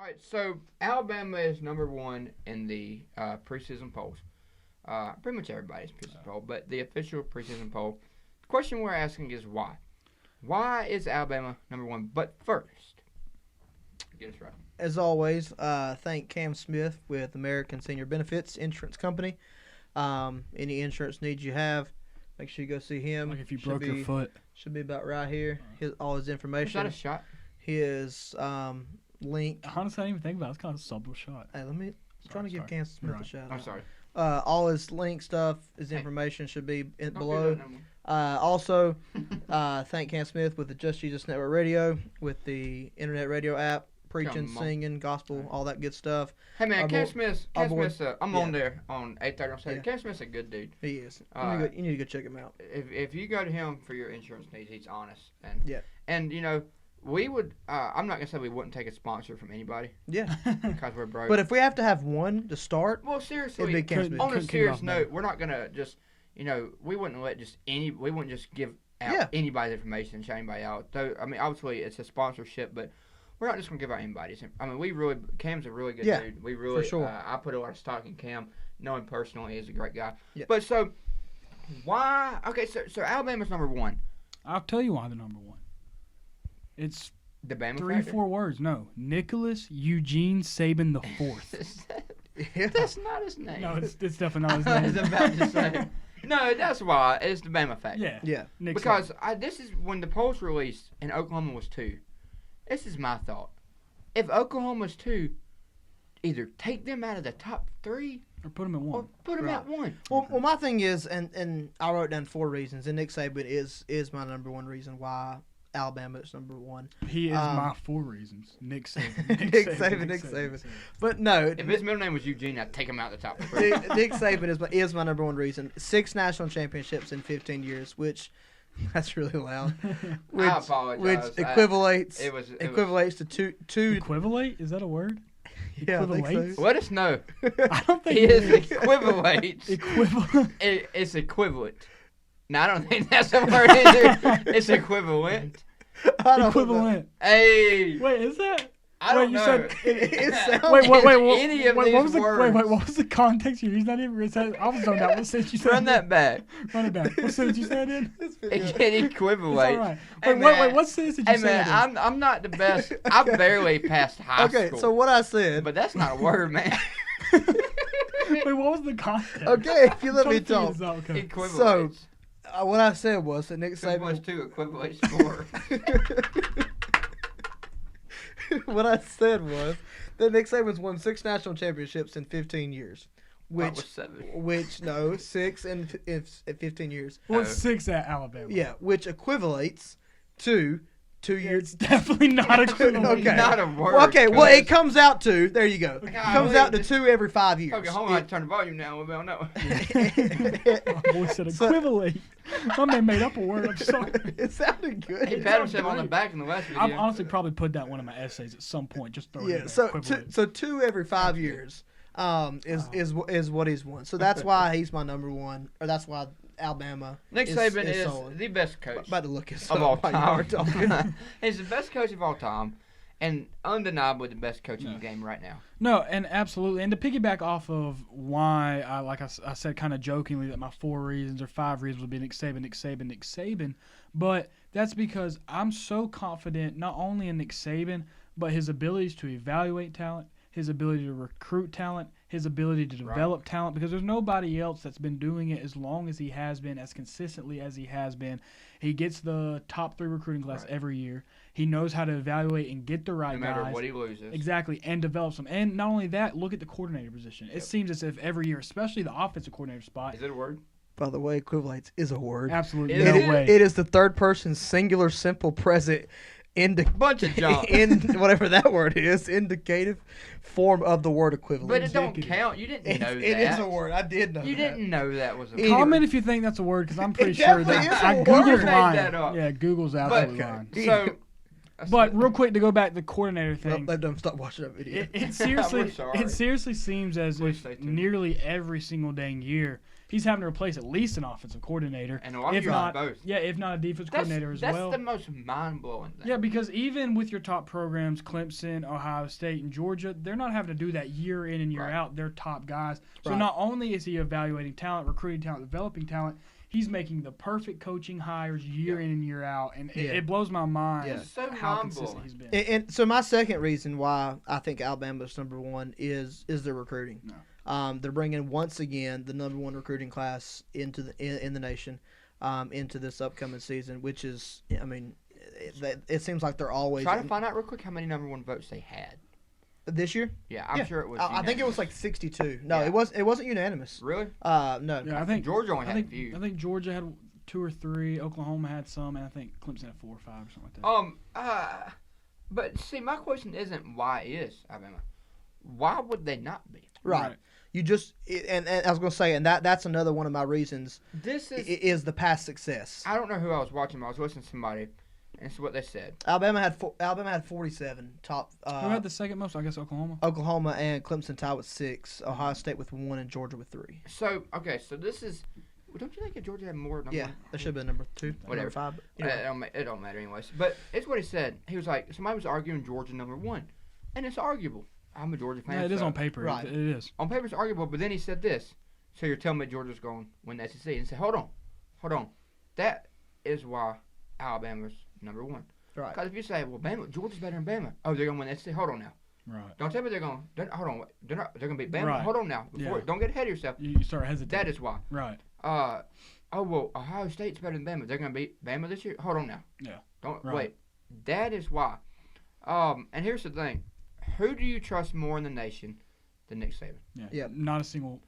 right, so Alabama is number one in the preseason polls. Pretty much everybody's preseason poll, but the official preseason poll. The question we're asking is why? Why is Alabama number one? But first, get us right. As always, thank Cam Smith with American Senior Benefits Insurance Company. Any insurance needs you have, make sure you go see him. Like if you broke your foot. Should be about right here. All his information. Is that a shot? His link. Honestly, I didn't even think about it. It's kind of a subtle shot. Hey, I'm trying to give Cam Smith a shout out. I'm sorry. All his link stuff, his information should be below. No more. Also, thank Cam Smith with the Just Jesus Network Radio, with the internet radio app, preaching, singing, gospel, all that good stuff. Hey man, Cam Smith, I'm on there on 8:30 on Saturday. Cam Smith's a good dude. He is. You need to go check him out. If you go to him for your insurance needs, he's honest. And we would. I'm not gonna say we wouldn't take a sponsor from anybody. Yeah. Because we're broke. But if we have to have one to start, well, seriously, it'd be Cam Smith. On a serious note, we're not gonna just. We wouldn't let we wouldn't just give out anybody's information and shout anybody out. Though, I mean, obviously it's a sponsorship, but we're not just gonna give out anybody's. I mean, Cam's a really good dude. We really, for sure. I put a lot of stock in Cam. Know him personally, he's a great guy. Yeah. But so, why? Okay, so Alabama's number one. I'll tell you why they're number one. It's The Bama 3-4 words. No, Nicholas Eugene Saban the Fourth. That's not his name. No, it's definitely not his name. I was about to say. No, that's why. It's the Bama factor. Yeah. Nick because this is when the polls released and Oklahoma was 2. This is my thought. If Oklahoma's 2, either take them out of the top 3 or put them at 1. Or put them at 1. Well, my thing is, and I wrote down 4 reasons, and Nick Saban is my number one reason why Alabama is number one. He is my 4 reasons. Nick Saban. Nick Saban. But no. If his middle name was Eugene, I'd take him out of the top 3. Nick Saban is my number one reason. 6 national championships in 15 years, which that's really loud. I apologize. Which equivalates to two. Equivalate? Is that a word? Yeah, I think so. Let us know. I don't think it is equivalent. Equivalent. It's equivalent. No, I don't think that's a word either. It's equivalent. Equivalent. Hey. Wait, is that? I don't know. Wait, any of these words. What was the context you used? I was zoned out. What sentence you said? Run that back. Run it back. What sentence you said in? It equivalent. It's all right. Wait, what sentence did you say? Hey, man, I'm not the best. I barely passed high school. Okay, so what I said. But that's not a word, man. Wait, what was the context? Okay, if you let me talk. Equivalent. So, what I said was that Nick Saban. Saban. 2 equivalent 4. What I said was that Nick Saban's won 6 national championships in 15 years. Which 7. No, 6 in 15 years. Well, 6 at Alabama. Yeah, which equivalates to 2 years. It's definitely not equivalent. Okay. Not a word. Well, okay, well, it comes out to, there you go. It comes out to 2 every 5 years. Okay, hold on, I turn the volume down a little bit on that one. My boy said equivalent. My man made up a word, I'm sorry. It sounded good. He patted himself on the back in the last video. I've honestly probably put that one of my essays at some point, just throw it in there. So 2 every 5 years is what he's won. So that's why he's my number one, or that's why Alabama. Nick Saban is the best coach about to look of all time. He's the best coach of all time, and undeniably the best coach in the game right now. No, and absolutely. And to piggyback off of why, I said kind of jokingly that my 4 reasons or 5 reasons would be Nick Saban, but that's because I'm so confident not only in Nick Saban, but his abilities to evaluate talent, his ability to recruit talent, his ability to develop talent, because there's nobody else that's been doing it as long as he has been, as consistently as he has been. He gets the top 3 recruiting class every year. He knows how to evaluate and get the right guys. No matter what he loses. Exactly, and develops them. And not only that, look at the coordinator position. It seems as if every year, especially the offensive coordinator spot. Is it a word? By the way, equivalates is a word. Absolutely, It is the third person singular simple present bunch of junk. In whatever that word is, indicative form of the word equivalent. But it don't count. You didn't know that. It is a word. I did know You didn't know that was a word. Comment if you think that's a word, because I'm pretty sure that is a Google's word. lying. That up. Yeah, Google's absolutely lying. So, But real quick to go back to the coordinator thing. Let them stop watching that video. It We're sorry. seriously seems as Please if stay tuned. nearly every single dang year he's having to replace at least an offensive coordinator, And a lot of if years not both. if not a defense coordinator as well. That's the most mind-blowing thing. Yeah, because even with your top programs, Clemson, Ohio State, and Georgia, they're not having to do that year in and year Right. out. They're top guys. So Right. not only is he evaluating talent, recruiting talent, developing talent, he's making the perfect coaching hires year in and year out. And it blows my mind Yeah. It's so how consistent mind-blowing. he's been. And so my second reason why I think Alabama's number one is their recruiting. No. They're bringing once again the number one recruiting class into in the nation into this upcoming season, which is, I mean, it seems like they're always Try to find out real quick how many number one votes they had. this year. Yeah, I'm sure it was. I think it was unanimous. like 62. No, Yeah. it wasn't unanimous. Really? No. Yeah, I think Georgia only I had think a few. I think Georgia had 2 or 3, Oklahoma had some, and I think Clemson had 4 or 5 or something like that. But see, my question isn't why is Alabama. Why would they not be? Right. You just and I was gonna say, and that's another one of my reasons This is the past success. I don't know who I was watching, but I was listening to somebody, and it's what they said. Alabama had 47 top. Who had the second most? I guess Oklahoma. Oklahoma and Clemson tied with 6, Ohio State with 1, and Georgia with 3. So okay, so this is. Well, don't you think if Georgia had more? Number Yeah, one? that should have been number 2, Whatever. number 5. But, you know. It don't matter anyways. But it's what he said. He was like, somebody was arguing Georgia number one, and it's arguable. I'm a Georgia fan. Yeah, it is so on paper. Right. It is. on paper it's arguable, but then he said this. So you're telling me Georgia's going to win the SEC? And he said, hold on. That is why Alabama's number one. Right. Because if you say, well, Georgia's better than Bama. Oh, they're going to win the SEC. Hold on now. Right. Don't tell me hold on. They're going to beat Bama. Right. Hold on now. Yeah. Don't get ahead of yourself. You start hesitating. That is why. Right. Oh, well, Ohio State's better than Bama. They're going to beat Bama this year? Hold on now. Yeah. Don't Right. wait. That is why. And here's the thing. Who do you trust more in the nation than Nick Saban? Yeah. Yep. Not a single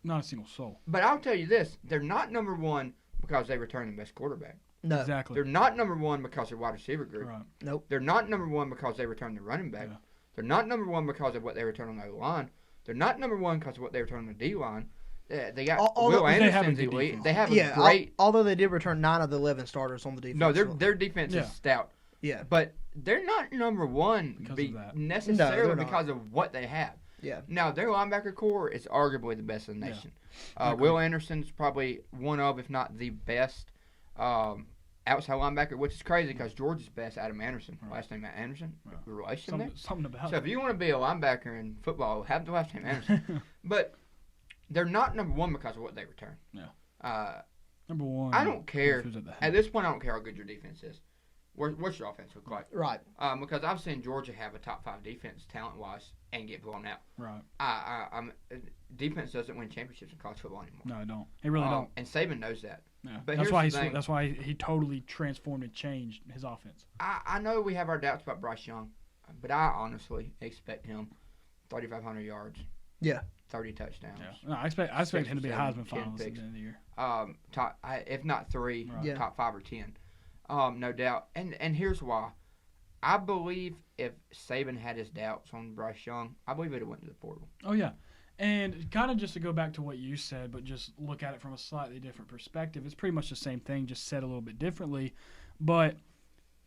soul. But I'll tell you this. They're not number one because they return the best quarterback. No. Exactly. They're not number one because they're wide receiver group. Right. Nope. They're not number one because they return the running back. Yeah. They're not number one because of what they return on the line. They're not number one because of what they return on the D line. They got Although Will they have a Anderson's good elite. defense. They have Yeah. a great. Although they did return 9 of the 11 starters on the defense. No, their defense Yeah. is stout. Yeah. But they're not number one Because of that. necessarily No, they're not. because of what they have. Yeah. Now, their linebacker core is arguably the best in the Yeah. nation. I agree. Will Anderson's probably one of, if not the best, outside linebacker, which is crazy because Georgia's best, Adam Anderson. Right. Last name Anderson. Right. Relation there? Something about So it. if you want to be a linebacker in football, have the last name Anderson. But they're not number one because of what they return. Yeah. Number one. I don't care. who's at the At head. this point, I don't care how good your defense is. What's your offense look like? Right. Because I've seen Georgia have a top 5 defense talent-wise and get blown out. Right. Defense doesn't win championships in college football anymore. No, I don't. He really don't. And Saban knows that. Yeah. but that's here's why the thing. that's why he totally transformed and changed his offense. I know we have our doubts about Bryce Young, but I honestly expect him 3,500 yards. Yeah. 30 touchdowns. Yeah. No, I expect him to be a 7, Heisman 10 finalist at the picks. end of the year. Top, if not 3, Right. Yeah. top 5 or 10. No doubt. And here's why. I believe if Saban had his doubts on Bryce Young, I believe it would have went to the portal. Oh yeah. And kind of just to go back to what you said, but just look at it from a slightly different perspective, it's pretty much the same thing, just said a little bit differently. But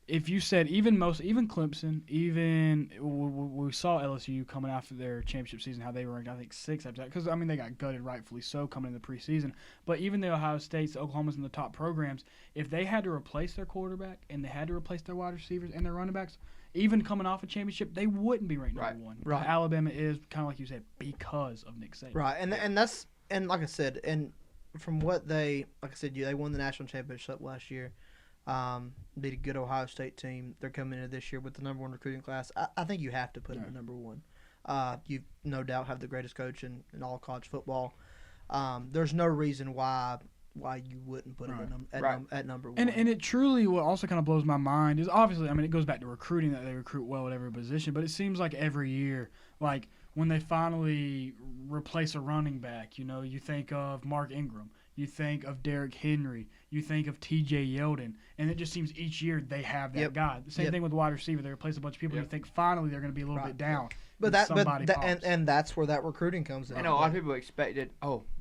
if you said even Clemson, even we saw LSU coming after their championship season, how they were ranked, I think 6 after that, because I mean they got gutted, rightfully so, coming in the preseason. But even the Ohio States, the Oklahomas, and the top programs, if they had to replace their quarterback and they had to replace their wide receivers and their running backs, even coming off a championship, they wouldn't be ranked Right. number one. Right. Alabama is kind of like you said because of Nick Saban. Right. And that's and like I said, and from what they they won the national championship last year. Beat a good Ohio State team. They're coming into this year with the number 1 recruiting class. I think you have to put them at number 1. You no doubt have the greatest coach in all college football. There's no reason why you wouldn't put them at number 1. And it truly, what also kind of blows my mind is obviously, I mean, it goes back to recruiting, that they recruit well at every position, but it seems like every year, like when they finally replace a running back, you think of Mark Ingram, you think of Derrick Henry, you think of T.J. Yeldon, and it just seems each year they have that guy. The same thing with wide receiver. They replace a bunch of people, you think finally they're going to be a little bit down. But and that's where that recruiting comes in. I know a lot of people expected,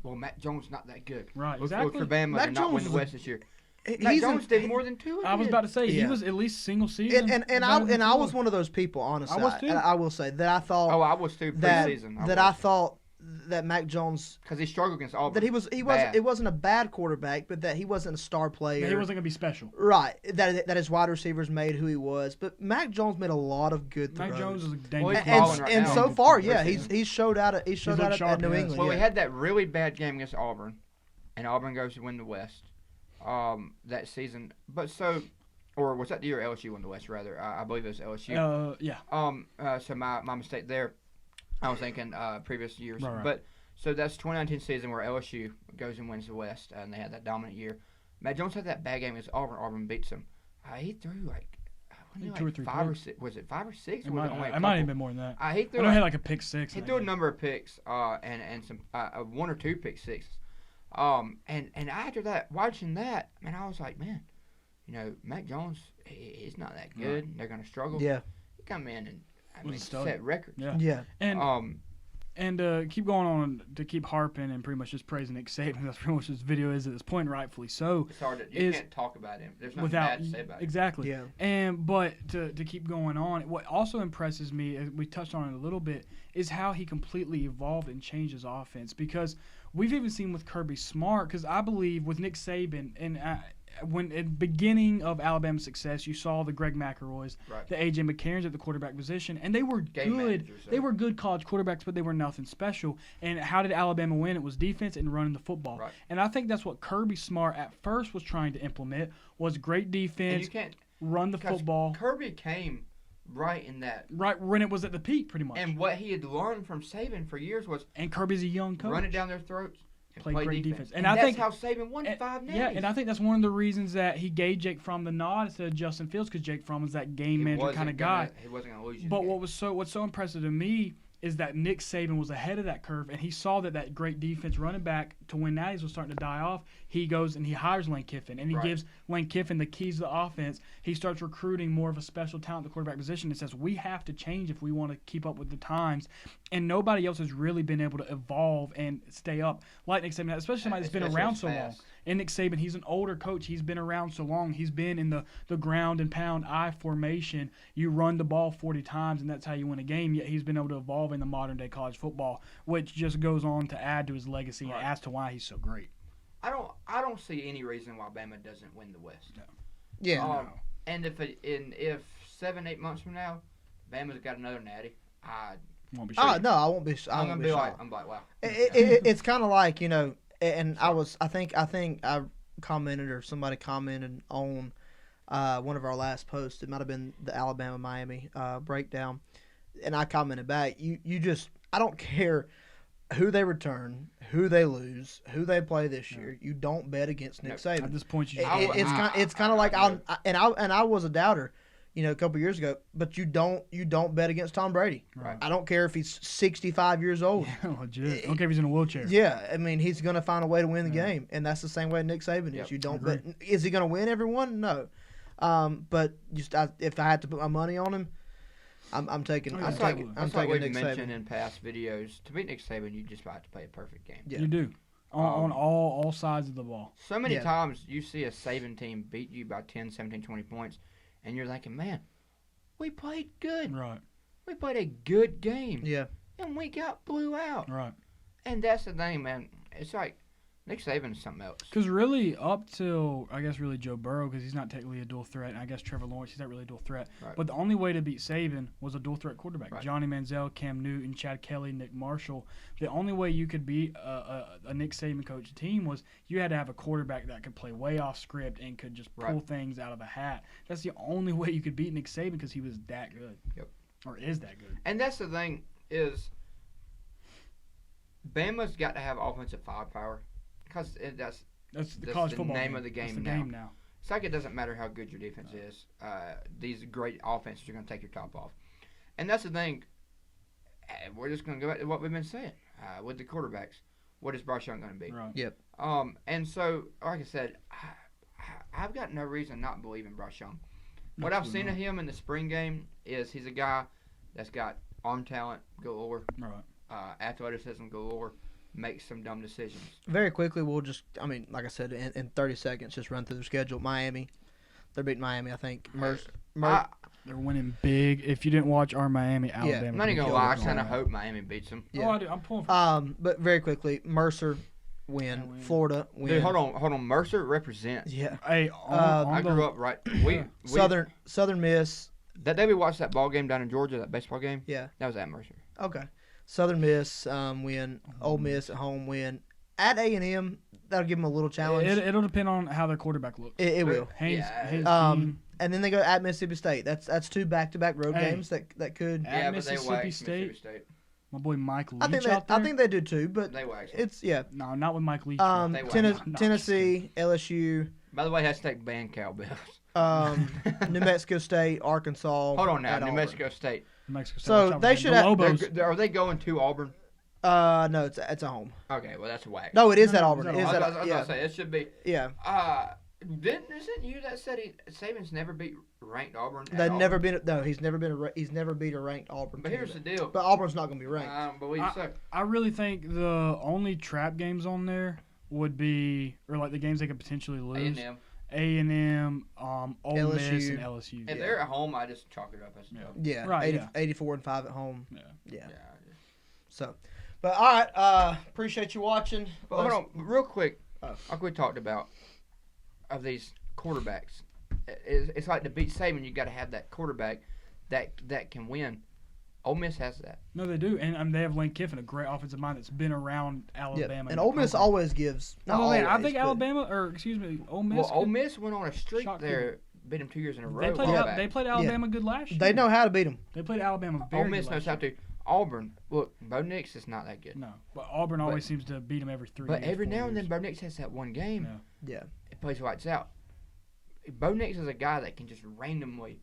Mac Jones not that good. Right, Look exactly. for Bama Mac to not win Jones the is a- West this year. Mac Jones did more than two. I was about to say he Yeah. was at least single season. And I was one of those people, honestly. I was too. And I will say that I thought Oh, I was too preseason. I thought that Mac Jones, because he struggled against Auburn. that he wasn't it wasn't a bad quarterback, but that he wasn't a star player. he wasn't gonna be special. Right. That his wide receivers made who he was. But Mac Jones made a lot of good throws. Mac Jones is a Well, dangerous. he's balling right and now. so far, Preseason. yeah, he's showed out at looked New sharp, yeah. England. Well, yeah. we had that really bad game against Auburn, and Auburn goes to win the West that season. But so, or was that the year LSU won the West? Rather, I believe it was LSU. Yeah. So my mistake there. I was thinking previous years, Right. but so that's 2019 season where LSU goes and wins the West, and they had that dominant year. Matt Jones had that bad game against Auburn. Auburn beats him. He threw Two or three five or picks. six. Was it 5 or 6? It Or was it only a might have couple? been more than that. He I threw know he had like a pick six. he in threw a that game. number of picks, and some 1 or 2 pick sixes. And after that, watching that, man, I was like, man, Mac Jones, he's not that good. Right. They're gonna struggle. Yeah. He come in and Was a stud. set records. Yeah. Yeah. And keep going on to keep harping and pretty much just praising Nick Saban. That's pretty much what this video is at this point, rightfully so. It's hard to you can't talk about him. There's nothing bad to say about him. Exactly. Yeah. But to keep going on, what also impresses me, as we touched on it a little bit, is how he completely evolved and changed his offense. Because we've even seen with Kirby Smart, because I believe with Nick Saban and when at the beginning of Alabama's success, you saw the Greg McElroys, Right. the A.J. McCarrons at the quarterback position, and they were Game good. managers, They were good college quarterbacks, but they were nothing special. And how did Alabama win? It was defense and running the football. Right. And I think that's what Kirby Smart at first was trying to implement, was great And defense, you can't run the because football, Kirby came right in that, right when it was at the peak, pretty much. and what he had learned from Saban for years was And Kirby's a young coach. run it down their throats and Play play great defense. defense. And And I that's think- how Saban won 5 names. Yeah, and I think that's one of the reasons that he gave Jake Fromm the nod instead of Justin Fields, because Jake Fromm is that game He manager wasn't kind of gonna- guy. He wasn't going to lose you. But what's so impressive to me is that Nick Saban was ahead of that curve, and he saw that great defense running back to win natties was starting to die off. He goes and he hires Lane Kiffin, and he Right. gives Lane Kiffin the keys to the offense. He starts recruiting more of a special talent at the quarterback position and says, we have to change if we want to keep up with the times. And nobody else has really been able to evolve and stay up like Nick Saban, especially somebody that's been Especially around as so long. fast. And Nick Saban, he's an older coach. He's been around so long. He's been in the ground and pound I formation. You run the ball 40 times, and that's how you win a game. Yet he's been able to evolve in the modern day college football, which just goes on to add to his legacy Right. and as to why he's so great. I don't see any reason why Bama doesn't win the West. Yeah. And if 7-8 months from now, Bama's got another natty, Won't be Oh sure. no, I won't be. I I'm won't gonna be be like, shocked. wow. It's kind of like, and I think I commented, or somebody commented on one of our last posts. It might have been the Alabama Miami breakdown, and I commented back. You just, I don't care who they return, who they lose, who they play this year. You don't bet against Nick No. At Saban. this point, you It's kind of like I was a doubter, a couple years ago. But you don't bet against Tom Brady. Right. I don't care if he's 65 years old. legit. Don't care if he's in a wheelchair. Yeah, I mean, he's going to find a way to win the game, and that's the same way Nick Saban is. Yep, You don't I bet. Is he going to win everyone? No. But if I had to put my money on him, I'm taking. I'm That's taking. I'm like taking we've Nick mentioned Saban. in past videos. To beat Nick Saban, you just have to play a perfect game. Yeah. You do. On all sides of the ball. So many Yeah. times you see a Saban team beat you by 10, 17, 20 points, and you're thinking, man, we played good. Right. We played a good game. Yeah. And we got blew out. Right. And that's the thing, man. It's like Nick Saban's something else. Because really, up till, I guess, really Joe Burrow, because he's not technically a dual threat, and I guess Trevor Lawrence, he's not really a dual threat. Right. But the only way to beat Saban was a dual threat quarterback. Right. Johnny Manziel, Cam Newton, Chad Kelly, Nick Marshall. The only way you could beat a Nick Saban coached team was you had to have a quarterback that could play way off script and could just pull Right. things out of a hat. That's the only way you could beat Nick Saban, because he was that good. Yep. Or is that good. And that's the thing is Bama's got to have offensive firepower because That's the That's college the football name game. of the That's game the now. game now. it's like it doesn't matter how good your defense is. These great offenses are going to take your top off. And that's the thing. We're just going to go back to what we've been saying with the quarterbacks. What is Bryce Young going to be? Right. Yep. And so, like I said, I've got no reason not to believe in Bryce Young. What I've seen of him in the spring game is he's a guy that's got arm talent galore, Right. athleticism galore. make some dumb decisions. Very quickly, we'll just, like I said, in 30 seconds, just run through their schedule. Miami, they're beating Miami, I think. They're winning big. If you didn't watch our Miami, Alabama. I'm not even going to lie. I kind of hope Miami beats them. Yeah. Oh, I do. I'm pulling for But very quickly, Mercer win. win. Florida win. Dude, hold on. Mercer represents. Yeah. Hey, I grew up right. We Southern Miss. That day we watched that ball game down in Georgia, that baseball game. Yeah. That was at Mercer. Okay. Southern Miss win. Ole Miss at home win. At A&M, that'll give them a little challenge. It'll depend on how their quarterback looks. It will. Haynes And then they go at Mississippi State. That's 2 back-to-back road games that could. At but Mississippi they waxed State. Mississippi State. My boy Mike Leach I think they do too, but They waxed. it's yeah. No, not with Mike Leach. They waxed. Tennessee, LSU, By the way, hashtag ban cowbells. New Mexico State, Arkansas. Hold on now, at New Auburn. Mexico State. Mexico State. So Watch out they for should the have- Lobos. Are they going to Auburn? No, it's at home. Okay, well that's whack. No, it is No, at no, Auburn. it's It at is I at was about to say it should be. yeah. Isn't you that said Saban's never beat ranked Auburn? at They've never Auburn? been. No, he's never beat a ranked Auburn. But team. here's the deal. But Auburn's not going to be ranked. But we suck. I really think the only trap games on there would be, or like the games they could potentially lose. A&M. A&M, Ole Miss, LSU. and LSU. If they're at home, I just chalk it up as a dub. Yeah, Right, 84-5 at home. Yeah. Yeah. Yeah. So, but all right. Appreciate you watching. But hold on, real quick. Oh. Like we talked about, of these quarterbacks, it's like to beat Saban, you got to have that quarterback that can win. Ole Miss has that. No, they do, and they have Lane Kiffin, a great offensive mind that's been around Alabama. Yeah. in And the Ole Miss program. always gives. Not No, man, I always, think but- Alabama, or excuse me, Ole Miss. Well, Ole could- Miss went on a streak shock there, beat them 2 years in a row. They played, while Al- back. they played Alabama good last year. They know how to beat them. They played Alabama very Ole Miss good knows last how year. to. Auburn, look, Bo Nix is not that good. No, but Auburn always seems to beat them every 3 But years. every 4 now and then, years. Bo Nix has that one game. Yeah. Yeah. It plays lights out. Bo Nix is a guy that can just randomly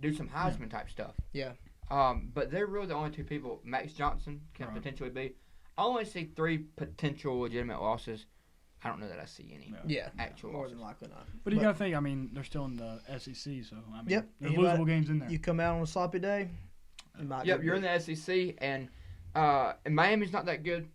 do some Heisman type stuff. Yeah. But they're really the only 2 people. Max Johnson can Right. potentially be. I only see 3 potential legitimate losses. I don't know that I see any Yeah. actual More losses. than likely not. But you got to think, I mean, they're still in the SEC, so, I mean, Yep. there's Anybody- losable games in there. You come out on a sloppy day. You might Yep, get you're in beat. the SEC, and Miami's not that good.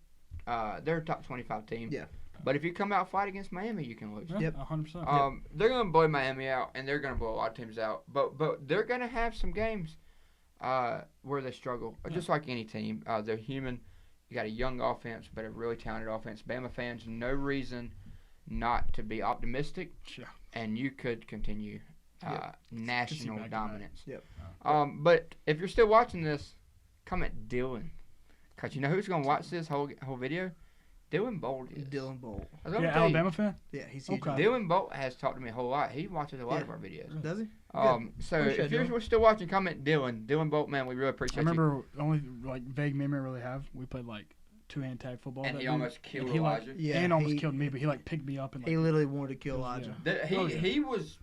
They're a top 25 team. Yeah. But if you come out fight against Miami, you can lose. Yeah, Yep. 100%. They're gonna blow Miami out, and they're gonna blow a lot of teams out. But they're gonna have some games where they struggle, just like any team. They're human. You got a young offense, but a really talented offense. Bama fans, no reason not to be optimistic, Yeah. and you could continue national back-to-back. Yep. dominance. But if you're still watching this, comment Dylan, cause you know who's gonna watch this whole video? Dylan Bolt is. Dylan Bolt. I was gonna Yeah, tell you, Alabama fan? Yeah, he's huge. Okay. Dylan Bolt has talked to me a whole lot. He watches a lot Yeah. of our videos. Does he? So Appreciate if you're Dylan. still watching, comment Dylan Bolt, man. We really I appreciate you. remember the only like vague memory I really have. We played like 2-hand tag football. And that he week, almost killed and he, like, Elijah. Yeah. and almost he, killed me, but he like picked me up and like He literally wanted to kill Yeah. Elijah. He was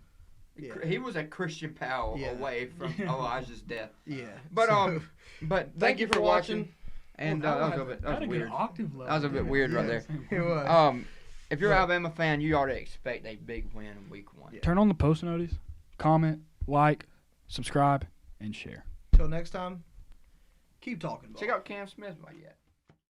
Yeah. he was a Christian Powell Yeah. away from Yeah. Elijah's death. Yeah. But So, but thank you for watching. And Well, that was a had bit a good weird. octave level. That was a bit weird right there. it was. If you're an But- Alabama fan, you ought to expect a big win in week 1. Yeah. Turn on the post notice, comment, like, subscribe, and share. Till next time, keep talking. Check out Cam Smith while you at.